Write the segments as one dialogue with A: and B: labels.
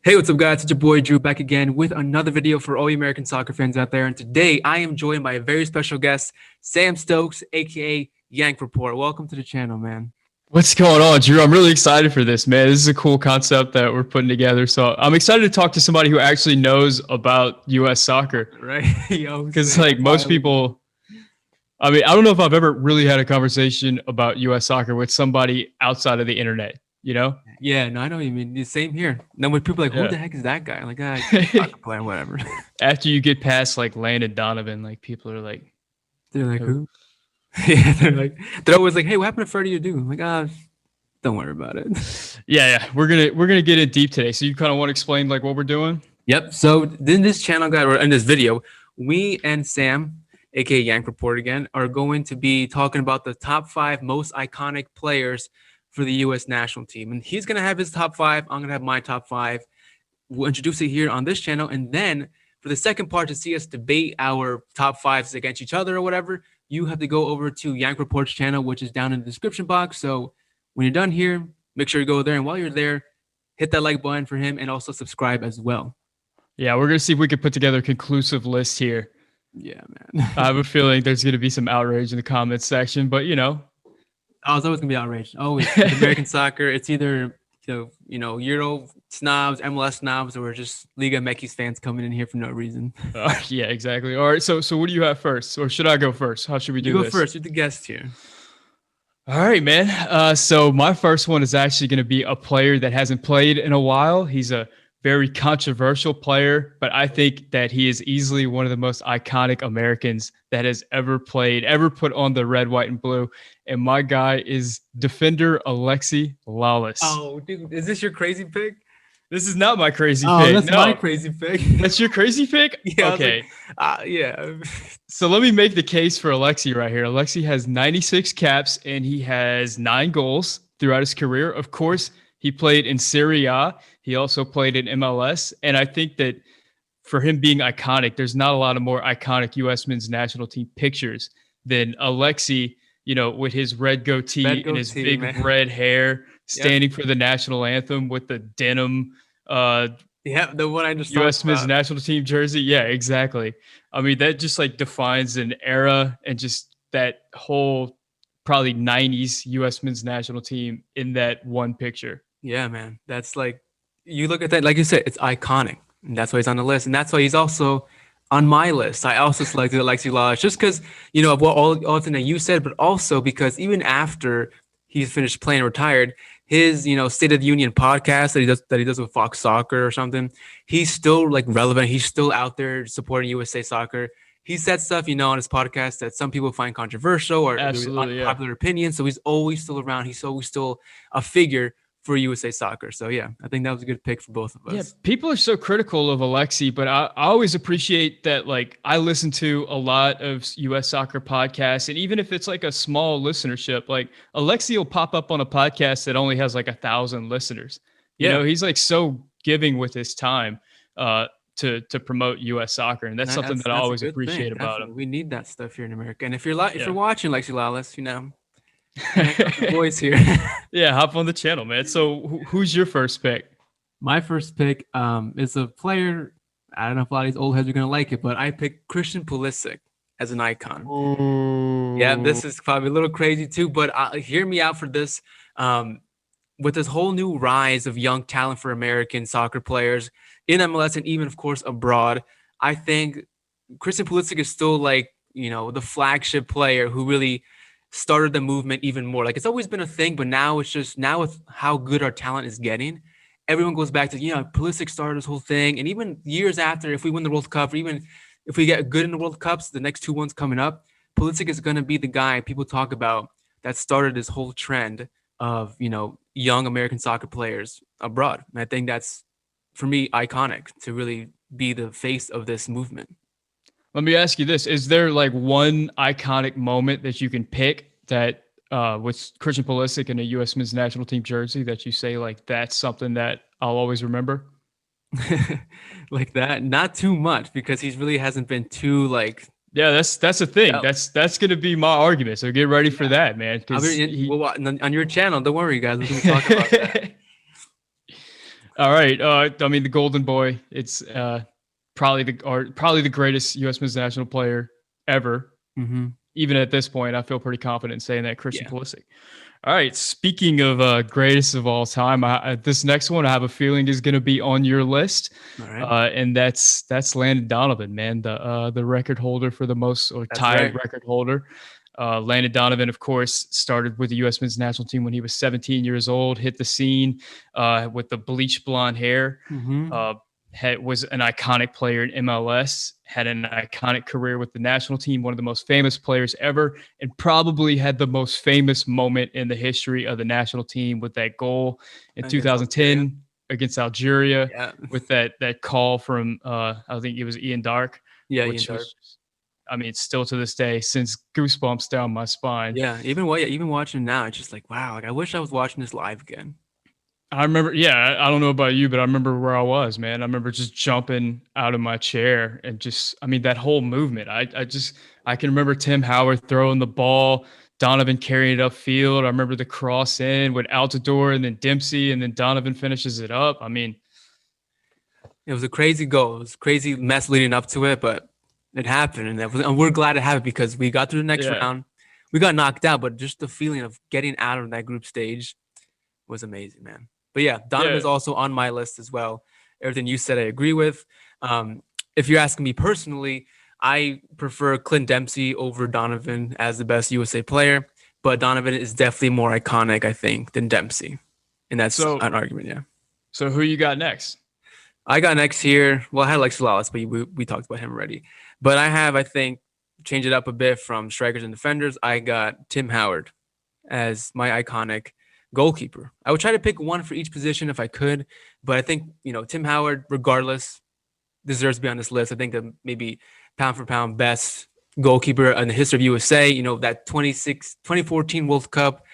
A: Hey, what's up, guys? It's your boy Drew back again with another video for all you American soccer fans out there. And today I am joined by a very special guest, Sam Stokes, aka Yank Report. Welcome to the channel, man.
B: What's going on, Drew? I'm really excited for this, man. This is a cool concept that we're putting together. So I'm excited to talk to somebody who actually knows about U.S. soccer.
A: Right?
B: Because like most people, I mean, I don't know if I've ever really had a conversation about U.S. soccer with somebody outside of the internet, you know?
A: Yeah, no, I know what you mean. The same here. Then when people are like, who the heck is that guy? I'm like, soccer player, whatever.
B: After you get past like Landon Donovan, like people are like,
A: they're like, who? Yeah, they're always like, hey, what happened to Freddy Adu? I'm like, don't worry about it.
B: Yeah. We're gonna get in deep today. So you kind of want to explain like what we're doing?
A: Yep. So in this channel, guys, or in this video, we and Sam, aka Yank Report again, are going to be talking about the top 5 most iconic players for the U.S. national team. And he's gonna have his top 5. I'm gonna have my top 5. We'll introduce it here on this channel, and then for the second part, to see us debate our top 5s against each other or whatever, you have to go over to Yank Report's channel, which is down in the description box. So when you're done here, make sure you go there. And while you're there, hit that like button for him and also subscribe as well.
B: Yeah, we're going to see if we can put together a conclusive list here.
A: Yeah, man.
B: I have a feeling there's going to be some outrage in the comments section, but you know.
A: Oh, it's always going to be outrage. Always. American soccer, it's either Euro snobs, MLS snobs, or just Liga MX fans coming in here for no reason.
B: Yeah, exactly. All right, so what do you have first, or should I go first? How should we do this?
A: You go first. You're the guest here.
B: All right, man. So my first one is actually going to be a player that hasn't played in a while. He's a very controversial player, but I think that he is easily one of the most iconic Americans that has ever played, ever put on the red, white, and blue. And my guy is defender Alexi Lalas.
A: Oh, dude, is this your crazy pick?
B: This is not my crazy pick.
A: Oh, that's my crazy pick.
B: That's your crazy pick?
A: Yeah.
B: Okay.
A: Yeah.
B: So let me make the case for Alexi right here. Alexi has 96 caps and he has 9 goals throughout his career. Of course, he played in Serie A. He also played in MLS. And I think that for him being iconic, there's not a lot of more iconic U.S. men's national team pictures than Alexi, you know, with his red goatee and his big red hair, standing for the national anthem with the denim
A: the one I just
B: U.S. men's national team jersey. Yeah, exactly. I mean, that just like defines an era and just that whole probably 90s U.S. men's national team in that one picture.
A: Yeah, man. That's like, you look at that, like you said, it's iconic. And that's why he's on the list. And that's why he's also on my list. I also selected Alexi Lalas just because, you know, of what all the thing that you said, but also because even after he's finished playing, retired, his, you know, State of the Union podcast that he does with Fox Soccer or something, he's still like relevant. He's still out there supporting USA Soccer. He said stuff, you know, on his podcast that some people find controversial or unpopular opinions. So he's always still around. He's always still a figure for USA Soccer. So yeah, I think that was a good pick for both of us.
B: Yeah, people are so critical of Alexi, but I always appreciate that. Like, I listen to a lot of US soccer podcasts, and even if it's like a small listenership, like Alexi will pop up on a podcast that only has like 1,000 listeners. You know, he's like so giving with his time to promote US soccer, and that's something that I always appreciate about him.
A: We need that stuff here in America. And if you're watching Alexi Lalas, you know, voice here.
B: Yeah, hop on the channel, man. So who's your first pick?
A: My first pick is a player. I don't know if a lot of these old heads are gonna like it, but I picked Christian Pulisic as an icon.
B: Ooh.
A: Yeah, this is probably a little crazy too, but hear me out for this. With this whole new rise of young talent for American soccer players in MLS and even, of course, abroad, I think Christian Pulisic is still like, you know, the flagship player who really started the movement even more. Like, it's always been a thing, but now it's just, now with how good our talent is getting, everyone goes back to, you know, Pulisic started this whole thing. And even years after, if we win the World Cup, or even if we get good in the World Cups, the next 2 ones coming up, Pulisic is going to be the guy people talk about that started this whole trend of, you know, young American soccer players abroad. And I think that's, for me, iconic to really be the face of this movement.
B: Let me ask you this. Is there like one iconic moment that you can pick that with Christian Pulisic in a U.S. men's national team jersey that you say like that's something that I'll always remember?
A: Like that? Not too much, because he really hasn't been too like.
B: Yeah, that's the thing. That's going to be my argument. So get ready for that, man.
A: On your channel, don't worry, guys. We're going to talk about that.
B: All right. I mean, the Golden Boy. It's probably the greatest U.S. men's national player ever.
A: Mm-hmm.
B: Even at this point, I feel pretty confident in saying that Christian
A: Yeah.
B: Pulisic. All right. Speaking of greatest of all time, this next one I have a feeling is going to be on your list,
A: All right.
B: and that's Landon Donovan, man, the record holder for the most or
A: That's
B: tied
A: right.
B: record holder. Landon Donovan, of course, started with the U.S. men's national team when he was 17 years old. Hit the scene with the bleach blonde hair.
A: Mm-hmm.
B: Was an iconic player in MLS, had an iconic career with the national team, one of the most famous players ever, and probably had the most famous moment in the history of the national team with that goal in
A: I guess Algeria.
B: 2010 against Algeria
A: Yeah.
B: with that call from I think it was Ian Dark,
A: Yeah. Ian
B: which
A: Dark.
B: was, I mean, still to this day sends goosebumps down my spine.
A: Yeah. Even watching now, it's just like wow. Like I wish I was watching this live again.
B: I remember, yeah, I don't know about you, but I remember where I was, man. I remember just jumping out of my chair and just, I mean, that whole movement. I can remember Tim Howard throwing the ball, Donovan carrying it upfield. I remember the cross in with Altidore and then Dempsey, and then Donovan finishes it up. I mean,
A: It was a crazy goal. It was a crazy mess leading up to it, but it happened, and we're glad it happened because we got through the next
B: yeah.
A: round. We got knocked out, but just the feeling of getting out of that group stage was amazing, man. But yeah, Donovan
B: Yeah.
A: is also on my list as well. Everything you said, I agree with. If you're asking me personally, I prefer Clint Dempsey over Donovan as the best USA player, but Donovan is definitely more iconic, I think, than Dempsey, and that's
B: So,
A: an argument. Yeah.
B: so who you got next?
A: I got next here. Well, I had Alexi Lalas, but we talked about him already. But I think, change it up a bit from strikers and defenders. I got Tim Howard as my iconic goalkeeper. I would try to pick one for each position if I could, but I think, Tim Howard, regardless, deserves to be on this list. I think the maybe pound for pound best goalkeeper in the history of USA, that 2014 World Cup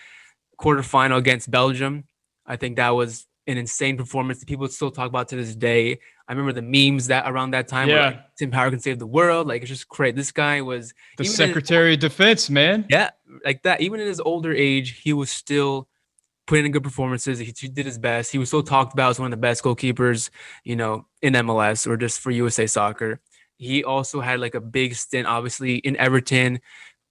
A: quarterfinal against Belgium. I think that was an insane performance that people still talk about to this day. I remember the memes that around that time were like
B: Yeah.
A: Tim Howard can save the world. Like it's just great. This guy was
B: The
A: even in his,
B: Secretary of Defense, man.
A: yeah, like that. Even in his older age, he was still putting in good performances. He did his best. He was so talked about as one of the best goalkeepers, in MLS or just for USA Soccer. He also had like a big stint, obviously, in Everton,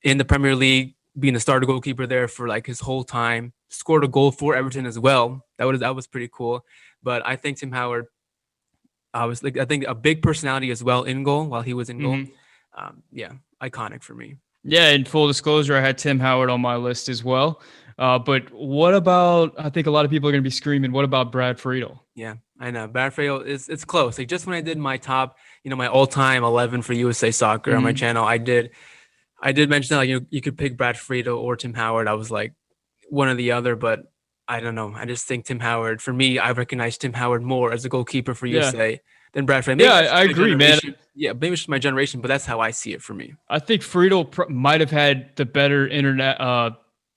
A: in the Premier League, being the starter goalkeeper there for like his whole time. Scored a goal for Everton as well. That was pretty cool. But I think Tim Howard, I think a big personality as well in goal while he was in goal.
B: Mhm.
A: Yeah, iconic for me.
B: Yeah, in full disclosure, I had Tim Howard on my list as well. But what about? I think a lot of people are going to be screaming. What about Brad Friedel?
A: Yeah, I know. Barfield is it's close. Like just when I did my top, my all-time 11 for USA Soccer on my
B: Mhm.
A: channel, I did mention that like, you could pick Brad Friedel or Tim Howard. I was like one or the other, but I don't know. I just think Tim Howard, for me, I recognize Tim Howard more as a goalkeeper for
B: Yeah,
A: USA than Brad Friedel.
B: yeah,
A: Maybe that's
B: I
A: just my
B: agree, man.
A: generation. Yeah, maybe it's just my generation, but that's how I see it for me.
B: I think Friedel might have had the better internet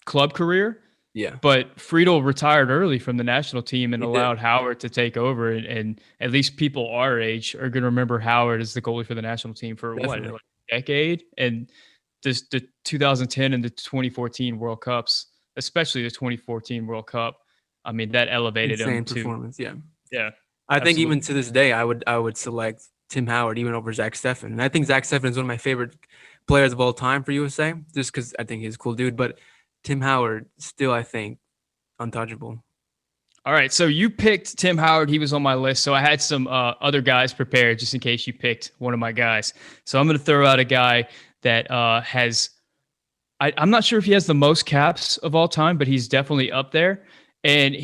B: club career,
A: Yeah,
B: but Friedel retired early from the national team and
A: he did.
B: allowed Howard to take over. And at least people our age are going to remember Howard as the goalie for the national team for what,
A: Definitely.
B: like a decade? And the 2010 and the 2014 World Cups, especially the 2014 World Cup, I mean, that elevated him
A: Insane
B: to,
A: performance. Yeah.
B: yeah,
A: I think
B: absolutely.
A: even to this day, I would select Tim Howard even over Zach Steffen. And I think Zach Steffen is one of my favorite players of all time for USA, just because I think he's a cool dude. But Tim Howard still, I think, untouchable.
B: All right, so you picked Tim Howard. He was on my list. So I had some other guys prepared just in case you picked one of my guys. So I'm going to throw out a guy that has, I'm not sure if he has the most caps of all time, but he's definitely up there. And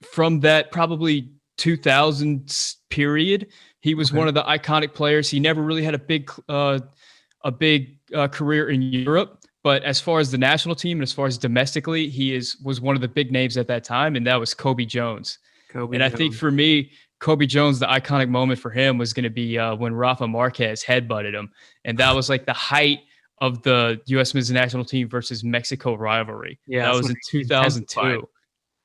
B: from that probably 2000s period, he was
A: Okay.
B: one of the iconic players. He never really had a big career in Europe. But as far as the national team and as far as domestically, was one of the big names at that time, and that was Kobe Jones.
A: Kobe
B: And I think
A: Jones.
B: for me, Kobe Jones, the iconic moment for him was going to be when Rafa Marquez headbutted him, and that was like the height of the U.S. men's national team versus Mexico rivalry.
A: Yeah,
B: That
A: that's
B: was
A: when
B: in
A: he intensified.
B: 2002.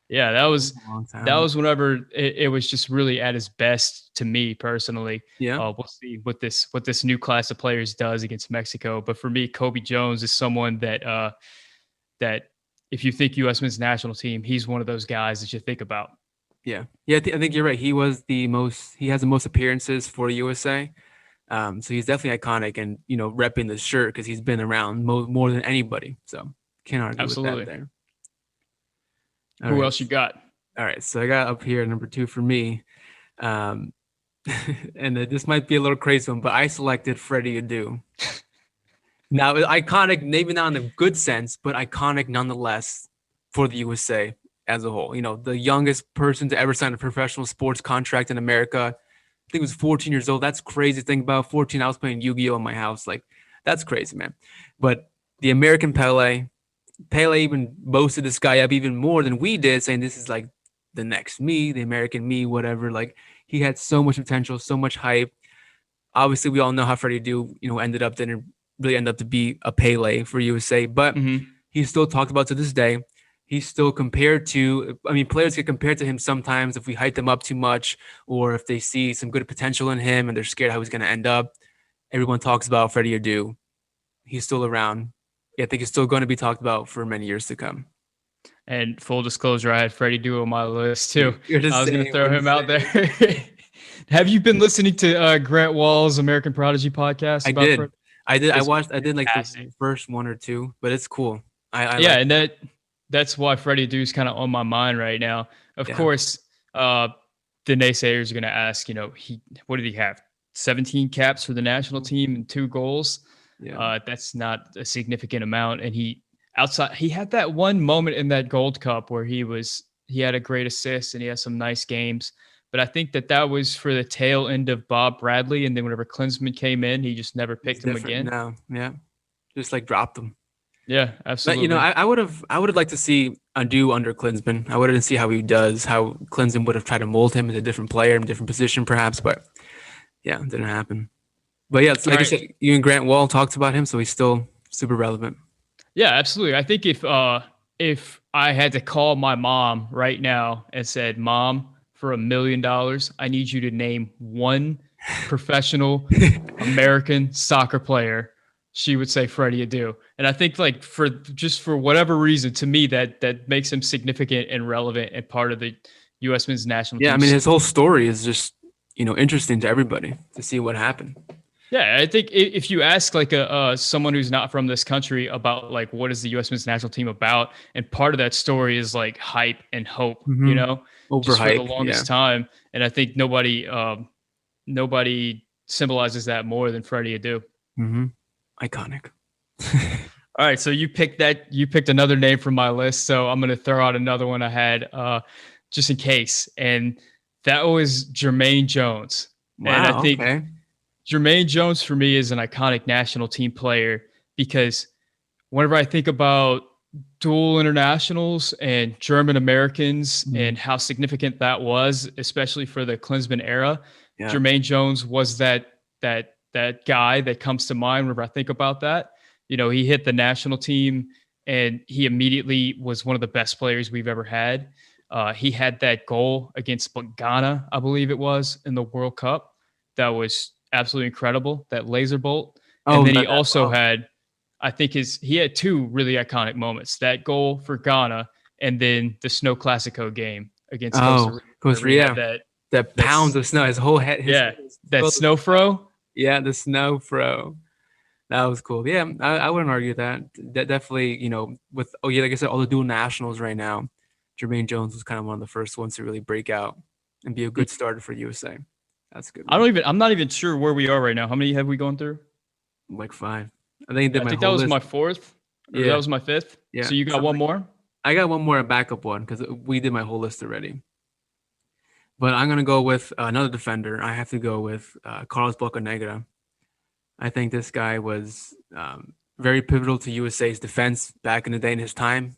B: Yeah, that
A: That was
B: was
A: a long
B: that
A: time.
B: was whenever it was just really at its best to me personally.
A: Yeah.
B: We'll see what this new class of players does against Mexico. But for me, Kobe Jones is someone that if you think U.S. men's national team, he's one of those guys that you think about.
A: Yeah. I think you're right. He has the most appearances for USA. So he's definitely iconic, and repping the shirt because he's been around more than anybody. So can't argue with that
B: Absolutely.
A: there. All
B: Who
A: right.
B: else you got?
A: All right. So I got up here number 2 for me. Um, and this might be a little crazy one, but I selected Freddy Adu. Now, iconic, maybe not in a good sense, but iconic nonetheless for the USA as a whole. The youngest person to ever sign a professional sports contract in America. I think he was 14 years old. That's crazy to think about. 14, I was playing Yu-Gi-Oh in my house. Like, that's crazy, man. But the American Pele even boasted this guy up even more than we did, saying this is like the next me, the American me, whatever. Like, he had so much potential, so much hype. Obviously, we all know how Freddie Adu, didn't really end up to be a Pele for USA, but
B: Mm-hmm.
A: he's still talked about to this day. He's still players get compared to him sometimes if we hype them up too much or if they see some good potential in him and they're scared how he's going to end up. Everyone talks about Freddie Adu. He's still around. Yeah, I think he's still going to be talked about for many years to come.
B: And full disclosure, I had Freddy Adu on my list too.
A: You're the
B: I was going to
A: same.
B: throw him out there. Have you been listening to Grant Wall's American Prodigy podcast
A: I
B: about
A: did.
B: Fred?
A: I did.
B: It's
A: I did like the
B: fantastic.
A: first one or two, but it's cool. I
B: Yeah,
A: like.
B: and that's why Freddie Adu is kind of on my mind right now. Of
A: Yeah.
B: course, the naysayers are going to ask, what did he have? 17 caps for the national team and 2 goals.
A: Yeah.
B: That's not a significant amount. And he had that one moment in that Gold Cup where he had a great assist and he had some nice games. But I think that was for the tail end of Bob Bradley. And then whenever Klinsmann came in, he just never picked him again.
A: No, yeah. Just like dropped him.
B: Yeah,
A: But
B: absolutely.
A: I would have liked to see Adu under Klinsmann. I would have to see how he does, how Klinsmann would have tried to mold him as a different player, in a different position, perhaps. But yeah, it didn't happen. But yeah, like you said, you and Grant Wall talked about him, so he's still super relevant.
B: Yeah, absolutely. I think if I had to call my mom right now and said, "Mom, for $1 million, I need you to name one professional American soccer player," she would say Freddie Adu. And I think like for whatever reason, to me that makes him significant and relevant and part of the U.S. men's national team.
A: Yeah, I mean his whole story is just interesting to everybody to see what happened.
B: Yeah, I think if you ask like someone who's not from this country about like what is the U.S. men's national team about, and part of that story is like hype and hope, just for the longest time. And I think nobody symbolizes that more than Freddie Adu.
A: Mm-hmm. Iconic.
B: All right, so you picked another name from my list, so I'm gonna throw out another one I had just in case, and that was Jermaine Jones.
A: Wow,
B: and I think Jermaine Jones for me is an iconic national team player because whenever I think about dual internationals and German Americans and how significant that was, especially for the Klinsmann era, Jermaine Jones was that guy that comes to mind whenever I think about that. He hit the national team and he immediately was one of the best players we've ever had. He had that goal against Ghana, I believe it was, in the World Cup. That was absolutely incredible, that laser bolt. And then he also had, I think he had 2 really iconic moments, that goal for Ghana and then the Snow Classico game against
A: Costa Rica. That pounds of snow, his whole head.
B: That snow fro.
A: Yeah, the snow fro. That was cool. Yeah, I wouldn't argue that. That definitely, with like I said, all the dual nationals right now, Jermaine Jones was kind of one of the first ones to really break out and be a good starter for USA. That's good.
B: I'm not even sure where we are right now. How many have we gone through?
A: Like 5. I think
B: that was my 4th. Yeah, that was my 5th. Yeah. So you got one more?
A: I got one more, a backup one, because we did my whole list already. But I'm gonna go with another defender. I have to go with Carlos Bocanegra. I think this guy was very pivotal to USA's defense back in the day in his time.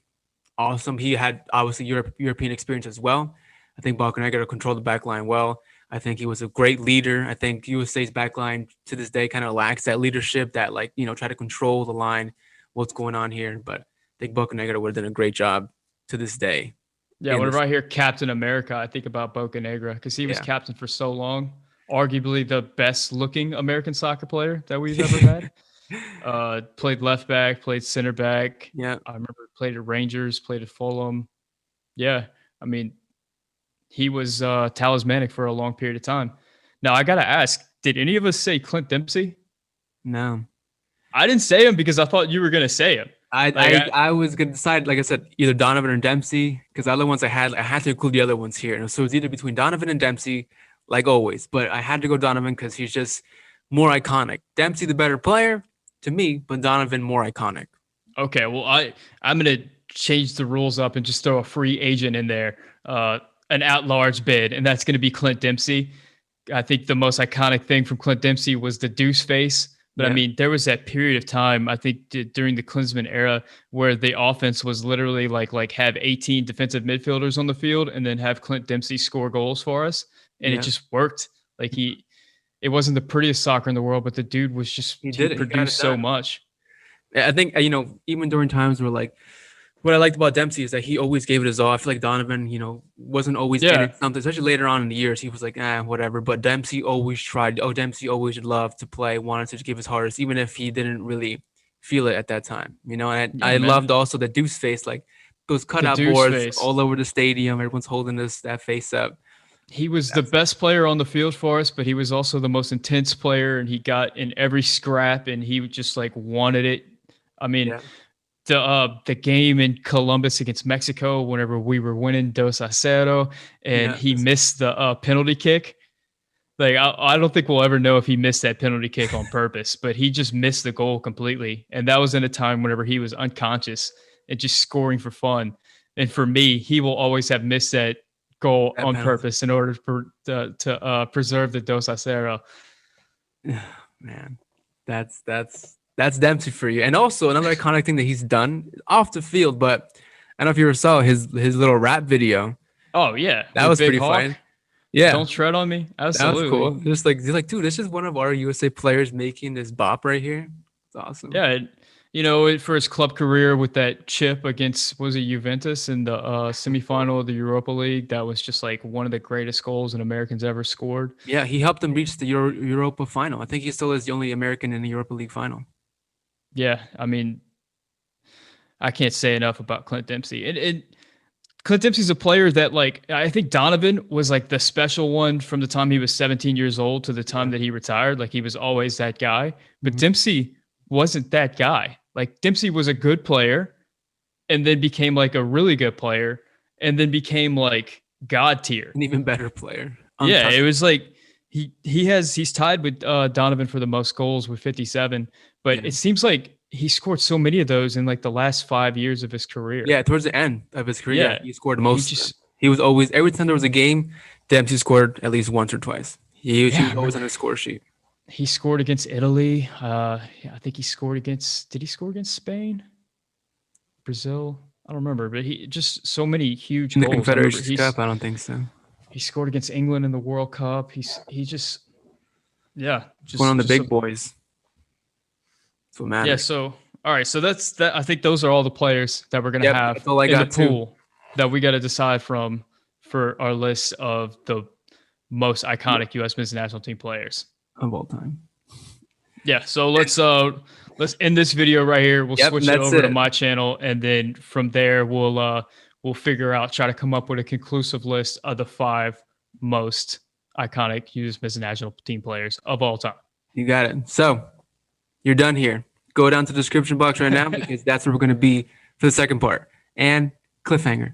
A: Awesome. He had obviously European experience as well. I think Bocanegra controlled the back line well. I think he was a great leader. I think USA's backline to this day kind of lacks that leadership that try to control the line, what's going on here. But I think Bocanegra would have done a great job to this day.
B: Yeah, whenever I hear Captain America, I think about Bocanegra because he was captain for so long. Arguably the best looking American soccer player that we've ever had. Played left back, played center back.
A: Yeah.
B: I remember played at Rangers, played at Fulham. Yeah. I mean, he was talismanic for a long period of time. Now, I got to ask, did any of us say Clint Dempsey?
A: No.
B: I didn't say him because I thought you were going to say him.
A: I was gonna decide, like I said, either Donovan or Dempsey, because the other ones I had to include the other ones here. And so it's either between Donovan and Dempsey, like always. But I had to go Donovan because he's just more iconic. Dempsey the better player to me, but Donovan more iconic.
B: Okay, well, I'm going to change the rules up and just throw a free agent in there, an at-large bid, and that's going to be Clint Dempsey. I think the most iconic thing from Clint Dempsey was the deuce face. But I mean, there was that period of time, I think, during the Klinsmann era, where the offense was literally like have 18 defensive midfielders on the field and then have Clint Dempsey score goals for us, and it just worked. Like it wasn't the prettiest soccer in the world, but the dude was just he produced so much.
A: I think even during times where like what I liked about Dempsey is that he always gave it his all. I feel like Donovan, wasn't always in it something, especially later on in the years. He was like, whatever. But Dempsey always tried. Oh, Dempsey always loved to play, wanted to give his hardest, even if he didn't really feel it at that time. And I loved also the deuce face, like those cutout boards all over the stadium. Everyone's holding that face up.
B: He was the best player on the field for us, but he was also the most intense player, and he got in every scrap, and he just like wanted it. I mean, the game in Columbus against Mexico, whenever we were winning 2-0, and he missed the penalty kick. Like, I don't think we'll ever know if he missed that penalty kick on purpose, but he just missed the goal completely. And that was in a time whenever he was unconscious and just scoring for fun. And for me, he will always have missed that goal on purpose in order to preserve the 2-0.
A: Man, that's Dempsey for you. And also another iconic thing that he's done off the field, but I don't know if you ever saw his little rap video.
B: Oh yeah,
A: that was pretty fun.
B: Yeah, don't tread on me. Absolutely,
A: that was cool. Just like he's like, dude, this is one of our USA players making this bop right here. It's awesome.
B: Yeah, for his club career with that chip against, was it Juventus in the semifinal of the Europa League? That was just like one of the greatest goals an American's ever scored.
A: Yeah, he helped them reach the Europa final. I think he still is the only American in the Europa League final.
B: Yeah, I mean, I can't say enough about Clint Dempsey. And Clint Dempsey's a player that, like, I think Donovan was like the special one from the time he was 17 years old to the time that he retired. Like, he was always that guy. But Dempsey wasn't that guy. Like, Dempsey was a good player and then became like a really good player and then became like God tier.
A: An even better player.
B: Yeah, it was like he's tied with Donovan for the most goals with 57, but it seems like he scored so many of those in like the last 5 years of his career.
A: Yeah, towards the end of his career, he scored most. He was always, every time there was a game, Dempsey scored at least once or twice. He was always on his score sheet.
B: He scored against Italy. I think he scored against, did he score against Spain? Brazil? I don't remember, but he just so many huge goals.
A: In the Confederations Cup, I don't think so.
B: He scored against England in the World Cup. He just
A: one of the big boys. That's what matters.
B: Yeah, so all right, so that's that. I think those are all the players that we're gonna have in the pool that we got to decide from for our list of the most iconic U.S. men's national team players
A: of all time.
B: Yeah, so let's end this video right here. We'll switch it over to my channel, and then from there we'll figure out, try to come up with a conclusive list of the 5 most iconic U.S. men's national team players of all time.
A: You got it. So you're done here. Go down to the description box right now because that's where we're going to be for the second part. And cliffhanger.